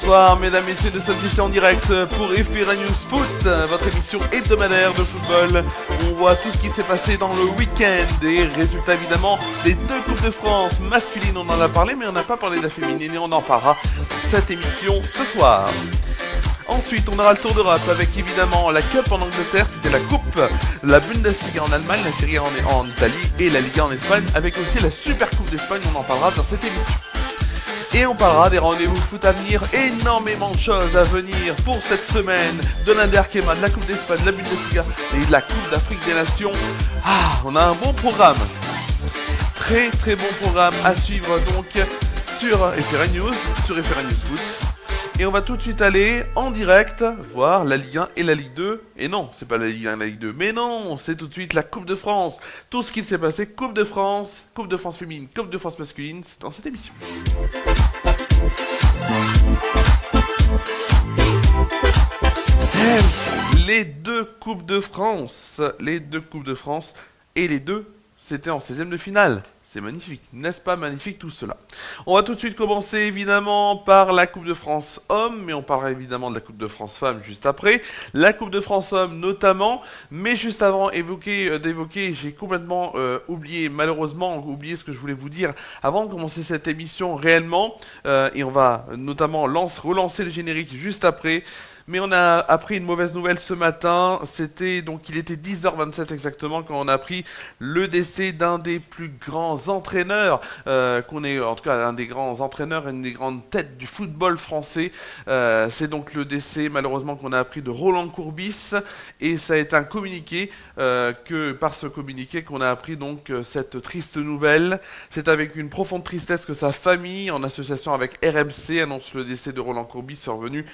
Bonsoir mesdames, messieurs, nous sommes ici en direct pour FR News Foot, votre émission hebdomadaire de football. On voit tout ce qui s'est passé dans le week-end et résultats évidemment des deux Coupes de France masculines, on en a parlé mais on n'a pas parlé de la féminine et on en parlera dans cette émission ce soir. Ensuite, on aura le Tour d'Europe avec évidemment la Cup en Angleterre, c'était la Coupe, la Bundesliga en Allemagne, la Serie A en Italie et la Liga en Espagne, avec aussi la Super Coupe d'Espagne, on en parlera dans cette émission. Et on parlera des rendez-vous foot à venir, énormément de choses à venir pour cette semaine, de l'Inderkema, de la Coupe d'Espagne, de la Bundesliga et de la Coupe d'Afrique des Nations. Ah, on a un bon programme, très bon programme à suivre donc sur FR News, sur FR News Foot. Et on va tout de suite aller en direct voir la Ligue 1 et la Ligue 2. Et non, c'est pas la Ligue 1 et la Ligue 2, mais non, c'est tout de suite la Coupe de France. Tout ce qui s'est passé, Coupe de France féminine, Coupe de France masculine, c'est dans cette émission. Les deux Coupes de France, et les deux, c'était en 16e de finale. C'est magnifique, n'est-ce pas magnifique tout cela? On va tout de suite commencer évidemment par la Coupe de France Hommes, mais on parlera évidemment de la Coupe de France Femmes juste après. La Coupe de France Hommes notamment, mais juste avant d'évoquer, j'ai complètement malheureusement oublié ce que je voulais vous dire avant de commencer cette émission réellement. Et on va notamment relancer le générique juste après. Mais on a appris une mauvaise nouvelle ce matin, il était 10h27 exactement quand on a appris le décès d'un des plus grands entraîneurs, en tout cas un des grands entraîneurs et une des grandes têtes du football français. C'est donc le décès malheureusement qu'on a appris de Roland Courbis et ça a été un communiqué, par ce communiqué qu'on a appris donc cette triste nouvelle. C'est avec une profonde tristesse que sa famille, en association avec RMC, annonce le décès de Roland Courbis survenu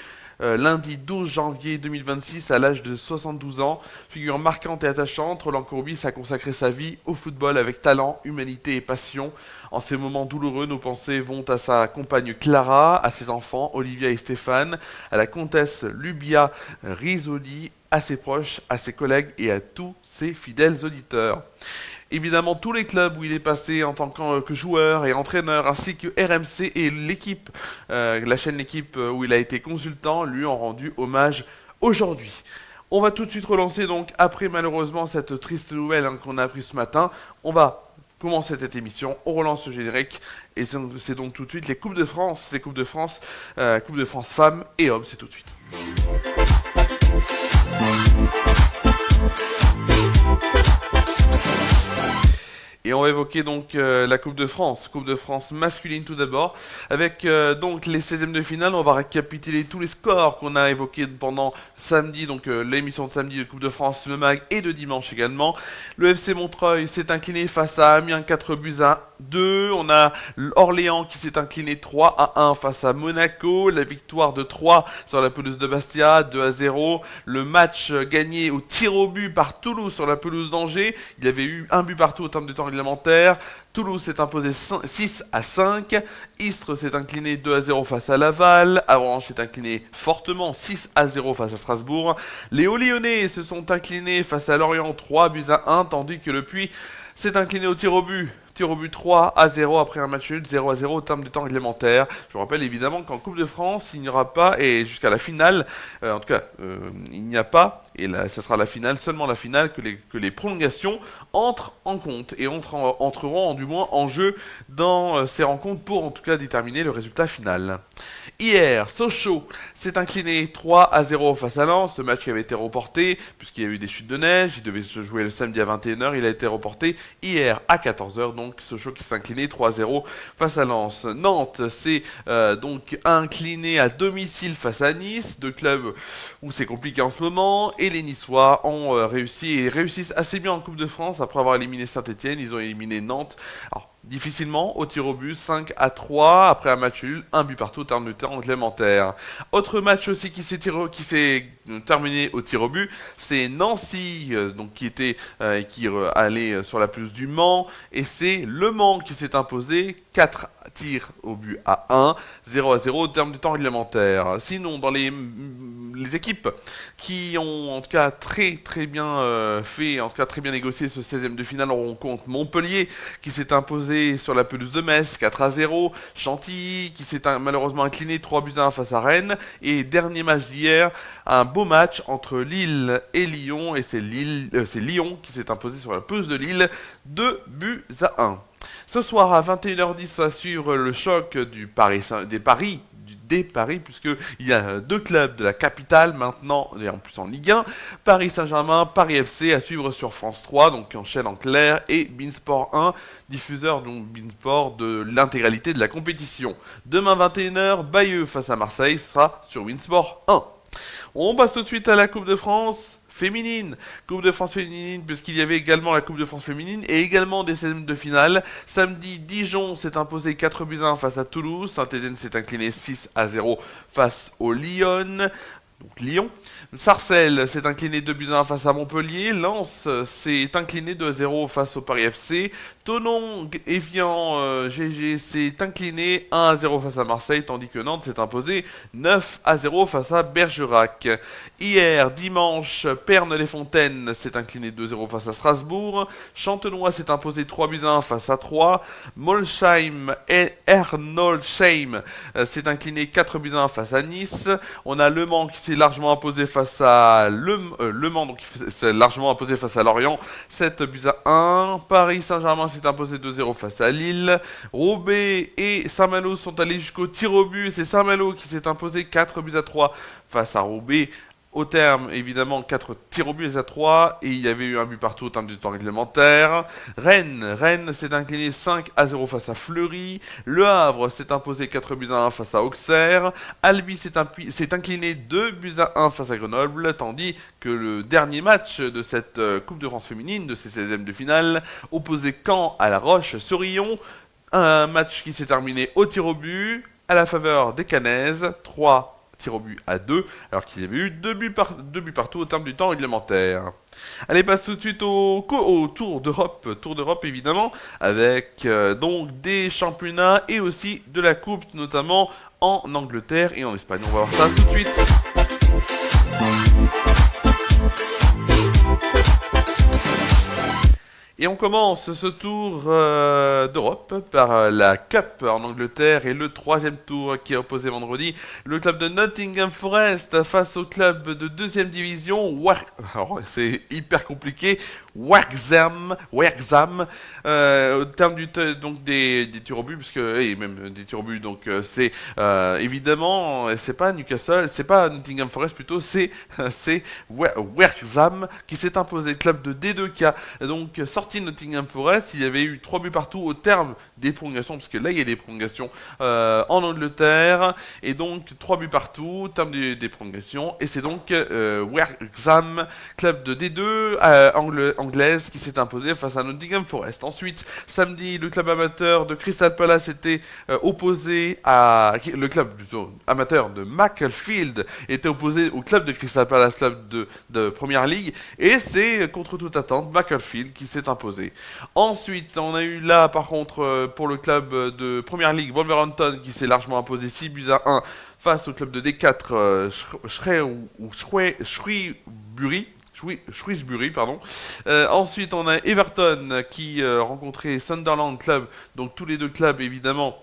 lundi 12 janvier 2026 à l'âge de 72 ans. Figure marquante et attachante, Roland Courbis a consacré sa vie au football avec talent, humanité et passion. En ces moments douloureux, nos pensées vont à sa compagne Clara, à ses enfants Olivia et Stéphane, à la comtesse Lubia Risoli, à ses proches, à ses collègues et à tous ses fidèles auditeurs. Évidemment, tous les clubs où il est passé en tant que joueur et entraîneur, ainsi que RMC et l'équipe, la chaîne L'équipe où il a été consultant, lui ont rendu hommage aujourd'hui. On va tout de suite relancer donc, après malheureusement cette triste nouvelle qu'on a appris ce matin, on va commencer cette émission, on relance le générique, et c'est donc tout de suite les Coupes de France, Coupe de France femmes et hommes, c'est tout de suite. Et on va évoquer donc la Coupe de France masculine tout d'abord, avec donc les 16e de finale. On va récapituler tous les scores qu'on a évoqués pendant samedi, donc l'émission de samedi de Coupe de France, le MAG, et de dimanche également. Le FC Montreuil s'est incliné face à Amiens 4-2. On a Orléans qui s'est incliné 3-1 face à Monaco. La victoire de 3 sur la pelouse de Bastia, 2-0. Le match gagné au tir au but par Toulouse sur la pelouse d'Angers. Il y avait eu un but partout au terme de temps réglementaire. Toulouse s'est imposé 6-5. Istres s'est incliné 2-0 face à Laval. Avranches s'est incliné fortement 6-0 face à Strasbourg. Les Hauts-Lyonnais se sont inclinés face à Lorient 3-1, tandis que le Puy s'est incliné au tir au but. 3-0 après un match nul, 0-0 au terme de temps réglementaire. Je vous rappelle évidemment qu'en Coupe de France, il n'y aura pas, et jusqu'à la finale, en tout cas, il n'y a pas, et là, ça sera la finale, seulement la finale, que les prolongations entrent en compte, et entreront du moins en jeu dans ces rencontres pour en tout cas déterminer le résultat final. Hier, Sochaux s'est incliné 3-0 face à Lens. Ce match qui avait été reporté puisqu'il y a eu des chutes de neige. Il devait se jouer le samedi à 21h. Il a été reporté hier à 14h. Donc Sochaux qui s'est incliné 3-0 face à Lens. Nantes s'est donc incliné à domicile face à Nice. Deux clubs où c'est compliqué en ce moment. Et les Niçois ont réussissent assez bien en Coupe de France après avoir éliminé Saint-Etienne. Ils ont éliminé Nantes. Alors, difficilement au tir au but, 5-3 après un match nul, un but partout au terme de temps réglementaire. Autre match aussi qui s'est terminé au tir au but, c'est Nancy qui allait sur la pelouse du Mans, et c'est Le Mans qui s'est imposé 4 tirs au but à 1, 0-0 au terme du temps réglementaire. Sinon, dans les les équipes qui ont en tout cas très bien fait, en tout cas très bien négocié ce 16e de finale. On compte Montpellier qui s'est imposé sur la pelouse de Metz 4-0, Chantilly qui s'est malheureusement incliné 3-1 face à Rennes, et dernier match d'hier, un beau match entre Lille et Lyon, et c'est Lyon qui s'est imposé sur la pelouse de Lille 2-1. Ce soir à 21h10 assure le choc des paris, puisqu'il y a deux clubs de la capitale maintenant, et en plus en Ligue 1, Paris Saint-Germain, Paris FC, à suivre sur France 3, donc en chaîne en clair, et Beansport 1, diffuseur donc Beansport de l'intégralité de la compétition. Demain 21h, Bayeux face à Marseille sera sur Beansport 1. On passe tout de suite à la Coupe de France féminine. Coupe de France féminine, puisqu'il y avait également la Coupe de France féminine et également des 16e de finale. Samedi, Dijon s'est imposé 4-1 face à Toulouse. Saint-Étienne s'est incliné 6-0 face au Lyon. Donc Lyon. Sarcelles s'est incliné 2-1 face à Montpellier. Lens s'est incliné 2-0 face au Paris FC. Thonon, Evian, GG s'est incliné 1-0 face à Marseille, tandis que Nantes s'est imposé 9-0 face à Bergerac. Hier, dimanche, Pernes-les-Fontaines s'est incliné 2-0 face à Strasbourg. Chantenois s'est imposé 3-1 face à Troyes. Molsheim et Ernolsheim s'est incliné 4-1 face à Nice. On a Le Mans qui s'est largement imposé face à Le Mans, donc qui s'est largement imposé face à Lorient, 7-1. Paris Saint-Germain s'est imposé 2-0 face à Lille. Roubaix et Saint-Malo sont allés jusqu'au tir au but. C'est Saint-Malo qui s'est imposé 4-3 face à Roubaix. Au terme, évidemment, 4 tirs au but à 3, et il y avait eu un but partout au terme du temps réglementaire. Rennes s'est incliné 5-0 face à Fleury. Le Havre s'est imposé 4-1 face à Auxerre. Albi s'est incliné 2-1 face à Grenoble, tandis que le dernier match de cette Coupe de France féminine, de ces 16e de finale, opposait Caen à La Roche-sur-Yon. Un match qui s'est terminé au tir au but, à la faveur des Canaises, 3 tir au but à 2, alors qu'il y avait eu 2 buts partout au terme du temps réglementaire. Allez, passe tout de suite au Tour d'Europe évidemment, avec donc des championnats et aussi de la coupe, notamment en Angleterre et en Espagne. On va voir ça tout de suite. Et on commence ce tour d'Europe par la Cup en Angleterre et le troisième tour qui est opposé vendredi. Le club de Nottingham Forest face au club de deuxième division, alors c'est hyper compliqué, Wrexham, au terme donc des tirs au but, et même des tirs au but, donc c'est évidemment, c'est pas Newcastle, c'est pas Nottingham Forest plutôt, c'est Wrexham qui s'est imposé, club de D2 qui a donc sorti Nottingham Forest. Il y avait eu 3 buts partout au terme des prolongations, parce que là il y a des prolongations en Angleterre, et donc 3 buts partout au terme des prolongations, et c'est donc Wrexham, club de D2 anglaise, qui s'est imposé face à Nottingham Forest. Ensuite, samedi, le club amateur de Crystal Palace était opposé à... Le club plutôt amateur de Macclesfield était opposé au club de Crystal Palace, club de Première Ligue, et c'est contre toute attente Macclesfield qui s'est imposé. Ensuite, on a eu là par contre pour le club de Première Ligue, Wolverhampton qui s'est largement imposé 6-1 face au club de D4 Shrewsbury, pardon. Ensuite, on a Everton qui rencontrait Sunderland Club, donc tous les deux clubs évidemment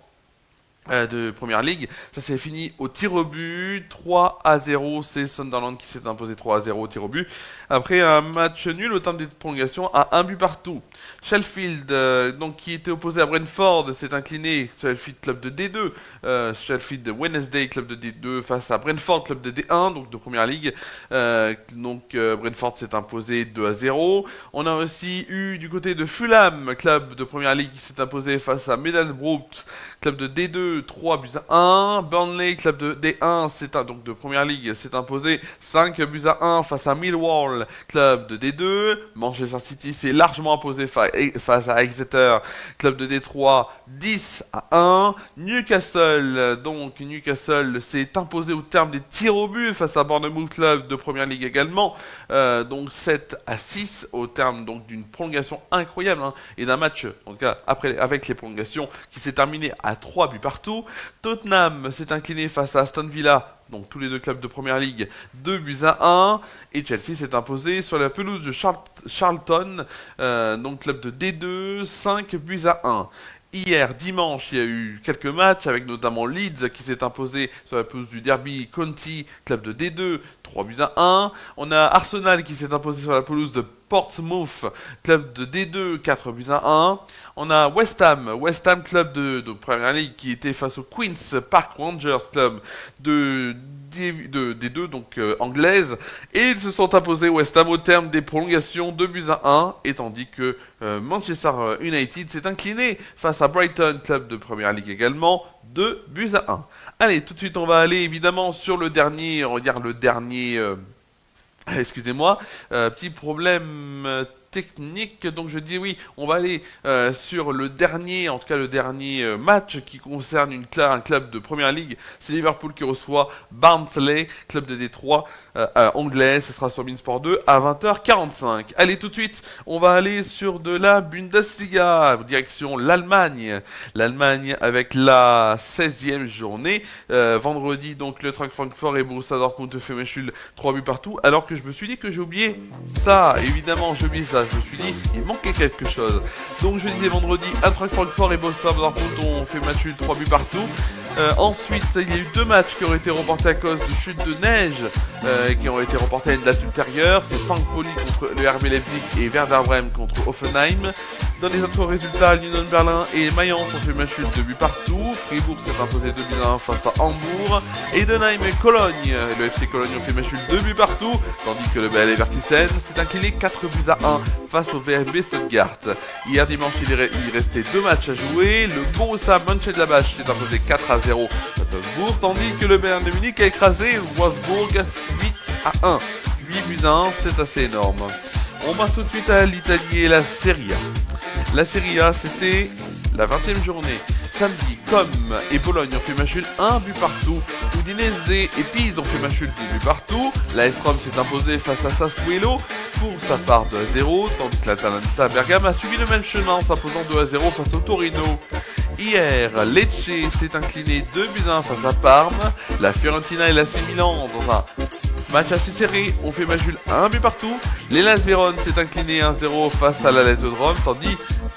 de Première Ligue. Ça s'est fini au tir au but, 3-0, c'est Sunderland qui s'est imposé 3-0 au tir au but. Après un match nul au terme des prolongations à un but partout. Sheffield, donc qui était opposé à Brentford, s'est incliné, Sheffield club de D2, Sheffield Wednesday club de D2 face à Brentford club de D1, donc de Première Ligue. Brentford s'est imposé 2-0. On a aussi eu du côté de Fulham, club de Première Ligue, qui s'est imposé face à Middlesbrough, club de D2, 3-1. Burnley, club de D1, donc de Première Ligue, s'est imposé 5-1 face à Millwall, club de D2. Manchester City s'est largement imposé face à Exeter, club de D3, 10-1. Newcastle s'est imposé au terme des tirs au but face à Bournemouth, club de Première Ligue également, donc 7-6 au terme donc d'une prolongation incroyable, et d'un match, en tout cas après avec les prolongations, qui s'est terminé à 3 buts partout. Tottenham s'est incliné face à Aston Villa donc tous les deux clubs de Première Ligue, 2-1. Et Chelsea s'est imposé sur la pelouse de Charlton, donc club de D2, 5-1. Hier, dimanche, il y a eu quelques matchs, avec notamment Leeds qui s'est imposé sur la pelouse du Derby County, club de D2, 3-1. On a Arsenal qui s'est imposé sur la pelouse de Portsmouth, club de D2, 4-1. On a West Ham, club de Premier League, qui était face au Queen's Park Rangers, club de D2, donc anglaise, et ils se sont imposés West Ham au terme des prolongations, 2-1, et tandis que Manchester United s'est incliné face à Brighton, club de Premier League également, 2-1. Allez, tout de suite on va aller évidemment sur le dernier, on va dire le dernier... excusez-moi, petit problème technique, donc je dis oui, on va aller sur le dernier, en tout cas le dernier match qui concerne un club de Première Ligue. C'est Liverpool qui reçoit Barnsley, club de Détroit anglais. Ce sera sur Beansport 2 à 20h45. Allez, tout de suite, on va aller sur de la Bundesliga, direction l'Allemagne. L'Allemagne avec la 16e journée. Vendredi, donc le Eintracht Francfort et Borussia Dortmund fait match 3 buts partout, alors que je me suis dit que j'ai oublié ça. Évidemment, j'ai oublié ça. Je me suis dit, il manquait quelque chose. Donc je disais vendredi, Eintracht Francfort et Borussia Dortmund ont fait match nul, 3 buts partout. Ensuite, il y a eu 2 matchs qui ont été reportés à cause de chute de neige, qui ont été reportés à une date ultérieure. C'est St. Pauli contre le RB Leipzig et Werder Bremen contre Hoffenheim. Dans les autres résultats, l'Union Berlin et Mayence ont fait match nul, 2 buts partout. Fribourg s'est imposé 2-1 face à Hambourg. Edenheim et Cologne, le FC Cologne ont fait match nul, 2 buts partout, tandis que le Bayer Leverkusen s'est incliné 4-1 face au VfB Stuttgart. Hier dimanche, il restait 2 matchs à jouer. Le Borussia Mönchengladbach s'est imposé 4-0 à Wolfsburg, tandis que le Bayern de Munich a écrasé Wolfsburg 8-1. 8-1, c'est assez énorme. On passe tout de suite à l'Italie et la Serie A. La Serie A, c'était la 20e journée. Samedi, Comme et Bologne ont fait match nul, 1 but partout. Udinese et Pise ont fait match nul, 2 buts partout. La Rome s'est imposée face à Sassuolo pour sa part 2-0, tandis que l'Atalanta Bergame a suivi le même chemin en s'imposant 2-0 face au Torino. Hier, Lecce s'est incliné 2-1 face à Parme. La Fiorentina et l'AC Milan, dans un match assez serré, ont fait match nul, 1 but partout. L'Hellas Vérone s'est incliné 1-0 face à la Lazio de Rome, tandis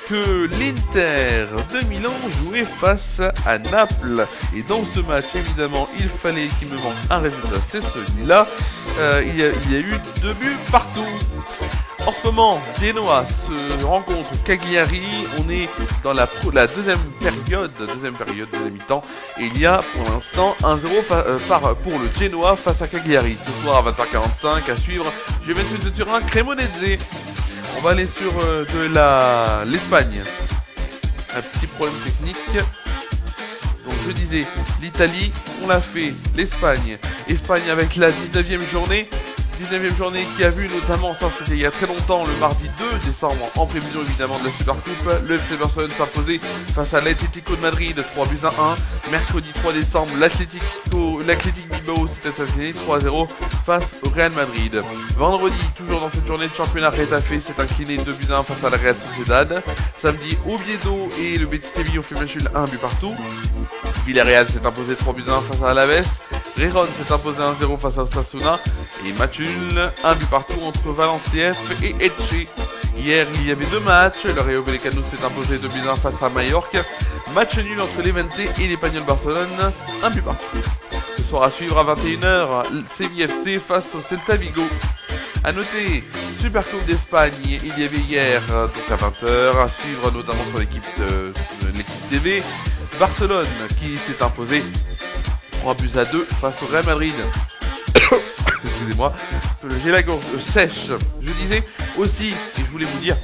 que l'Inter de Milan jouait face à Naples. Et dans ce match, évidemment, il fallait qu'il me manque un résultat, c'est celui-là. Il y a eu 2 buts partout. En ce moment, Genoa se rencontre Cagliari. On est dans la deuxième période, deuxième mi-temps. Et il y a pour l'instant 1-0 pour le Genoa face à Cagliari. Ce soir à 20h45 à suivre Juventus de Turin, Cremonese. On va aller sur l'Espagne. Un petit problème technique. Donc je disais, l'Italie, on l'a fait. L'Espagne. Espagne avec la 19e journée. 19e journée qui a vu notamment, ça c'était il y a très longtemps, le mardi 2 décembre, en prévision évidemment de la Supercoupe, le FC Barcelone s'imposait face à l'Atlético de Madrid 3-1. Mercredi 3 décembre, l'Athletic Bilbao s'était incliné 3-0 face au Real Madrid. Vendredi, toujours dans cette journée de championnat, Retafe s'est incliné 2-1 face à la Real Sociedad. Samedi, Oviedo et le Betis Séville ont fait match nul, 1 but partout. Villarreal s'est imposé 3-1 face à Alaves. Gérone s'est imposé 1-0 face à Osasuna. Et match nul, 1 but partout entre Valenciennes et Elche. Hier, il y avait 2 matchs. Le Rayo Vallecano s'est imposé 2-1 face à Mallorca. Match nul entre l'Levante et l'Espanyol Barcelone, 1 but partout. Ce soir à suivre à 21h, Séville FC face au Celta Vigo. A noter, Supercoupe d'Espagne, il y avait hier, donc à 20h, à suivre notamment sur l'équipe TV. Barcelone qui s'est imposé 3-2 face au Real Madrid. Excusez-moi, j'ai la gorge sèche. Je disais aussi, et je voulais vous dire,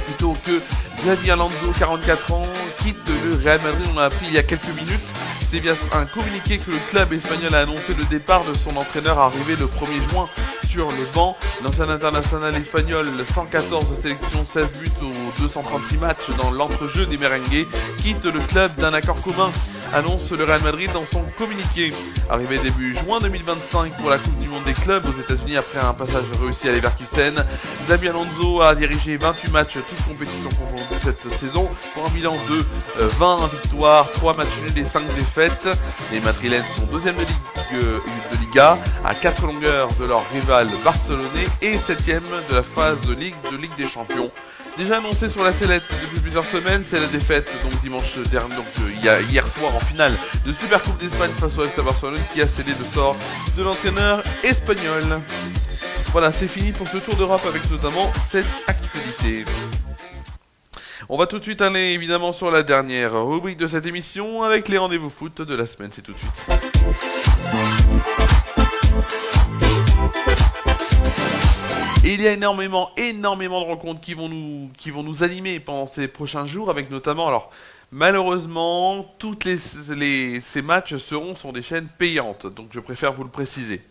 plutôt que Xavi Alonso, 44 ans, quitte le Real Madrid, on a appris il y a quelques minutes. C'est via un communiqué que le club espagnol a annoncé le départ de son entraîneur arrivé le 1er juin sur le banc. L'ancien international espagnol, 114 de sélection, 16 buts aux 236 matchs dans l'entrejeu des merengues, quitte le club d'un accord commun, annonce le Real Madrid dans son communiqué. Arrivé début juin 2025 pour la Coupe du Monde des clubs aux États-Unis après un passage réussi à Leverkusen, Xabi Alonso a dirigé 28 matchs, toutes compétitions confondues cette saison, pour un bilan de 20 victoires, 3 matchs nuls et 5 défaites. Les Madrilènes sont deuxième de Liga, à 4 longueurs de leur rival barcelonais et 7ème de la phase de Ligue des Champions. Déjà annoncé sur la sellette depuis plusieurs semaines, c'est la défaite donc dimanche dernier, donc hier soir en finale de Supercoupe d'Espagne face au FC Barcelone qui a scellé le sort de l'entraîneur espagnol. Voilà, c'est fini pour ce tour d'Europe avec notamment cette actualité. On va tout de suite aller évidemment sur la dernière rubrique de cette émission avec les rendez-vous foot de la semaine, c'est tout de suite. Et il y a énormément de rencontres qui vont nous animer pendant ces prochains jours, avec notamment, alors malheureusement, ces matchs seront sur des chaînes payantes, donc je préfère vous le préciser.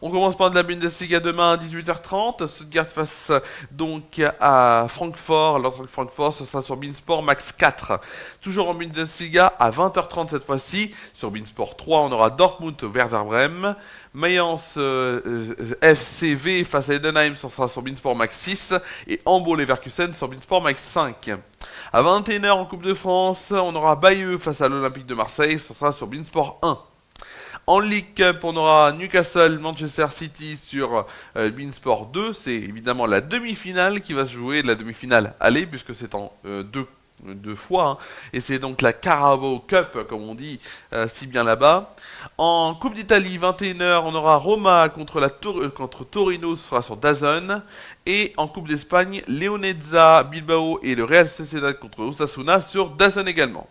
On commence par de la Bundesliga demain à 18h30, Stuttgart face donc à Francfort, l'autre Francfort, ce sera sur beIN Sport Max 4. Toujours en Bundesliga à 20h30 cette fois-ci, sur beIN Sport 3 on aura Dortmund Werder Bremen. Mayence FCV face à Heidenheim, ce sera sur beIN Sport Max 6 et Hambourg Leverkusen sur beIN Sport Max 5. À 21h en Coupe de France, on aura Bayeux face à l'Olympique de Marseille, ce sera sur beIN Sport 1. En League Cup, on aura Newcastle Manchester City sur beIN Sport 2, c'est évidemment la demi-finale qui va se jouer, la demi-finale aller puisque c'est en deux fois, hein. Et c'est donc la Carabao Cup, comme on dit si bien là-bas. En Coupe d'Italie, 21h, on aura Roma contre Torino, ce sera sur DAZN. Et en Coupe d'Espagne, Leonesa Bilbao et le Real Sociedad contre Osasuna sur DAZN également.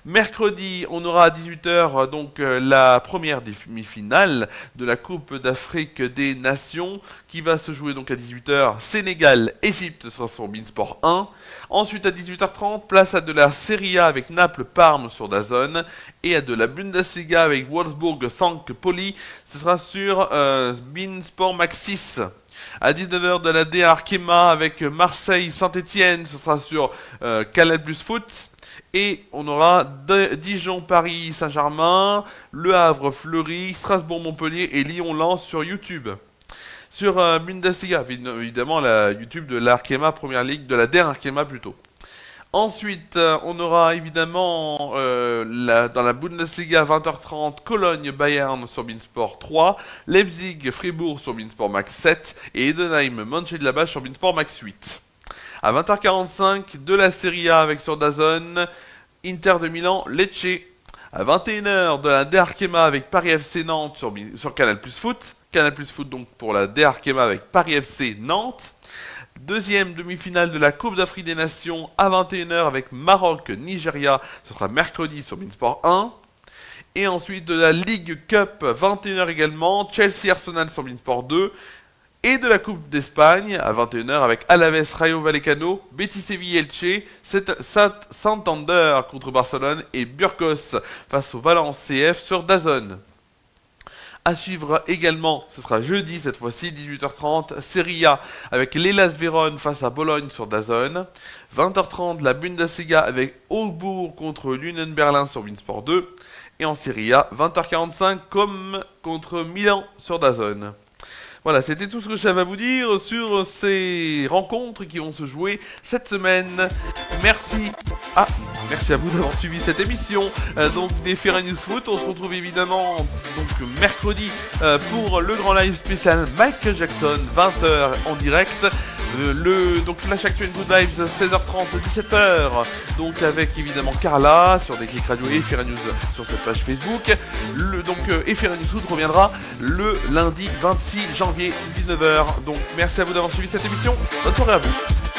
Mercredi, on aura à 18h donc la première demi-finale de la Coupe d'Afrique des Nations qui va se jouer donc à 18h. Sénégal-Égypte sera sur beIN Sport 1. Ensuite à 18h30, place à de la Serie A avec Naples-Parme sur DAZN et à de la Bundesliga avec Wolfsburg-Sankt Pauli, ce sera sur beIN Sport Max 6. À 19h de la D Arkema avec Marseille-Saint-Etienne, ce sera sur Canal Plus Foot. Et on aura Dijon-Paris-Saint-Germain, Le Havre-Fleury, Strasbourg-Montpellier et Lyon-Lens sur YouTube. Sur Bundesliga, évidemment la YouTube de l'Arkema Première Ligue, de la DR Arkema plutôt. Ensuite, on aura évidemment dans la Bundesliga 20h30 Cologne-Bayern sur beIN Sport 3, Leipzig-Fribourg sur beIN Sport Max 7 et Heidenheim-Mönchengladbach sur beIN Sport Max 8. À 20h45, de la Serie A avec sur DAZN, Inter de Milan, Lecce. À 21h, de la D Arkema avec Paris FC Nantes sur Canal Plus Foot. Canal Plus Foot donc pour la D Arkema avec Paris FC Nantes. Deuxième demi-finale de la Coupe d'Afrique des Nations à 21h avec Maroc-Nigeria. Ce sera mercredi sur beIN Sport 1. Et ensuite de la League Cup, 21h également, Chelsea-Arsenal sur beIN Sport 2. Et de la Coupe d'Espagne à 21h avec Alaves Rayo Vallecano, Betis Séville Elche, Santander contre Barcelone et Burgos face au Valence CF sur DAZN. À suivre également, ce sera jeudi cette fois-ci, 18h30, Serie A avec l'Hellas Vérone face à Bologne sur DAZN. 20h30, la Bundesliga avec Augsbourg contre l'Union Berlin sur beIN Sport 2. Et en Serie A, 20h45, comme contre Milan sur DAZN. Voilà, c'était tout ce que j'avais à vous dire sur ces rencontres qui vont se jouer cette semaine. Merci à vous d'avoir suivi cette émission donc des Ferrari News Foot. On se retrouve évidemment donc mercredi pour le grand live spécial Michael Jackson, 20h en direct. Donc Flash Actuel Good Vibes 16h30 17h donc avec évidemment Carla sur Déclic Radio et Ferrari News sur cette page Facebook. Et Ferrari News Foot reviendra le lundi 26 janvier 19h. Donc merci à vous d'avoir suivi cette émission. Bonne soirée à vous.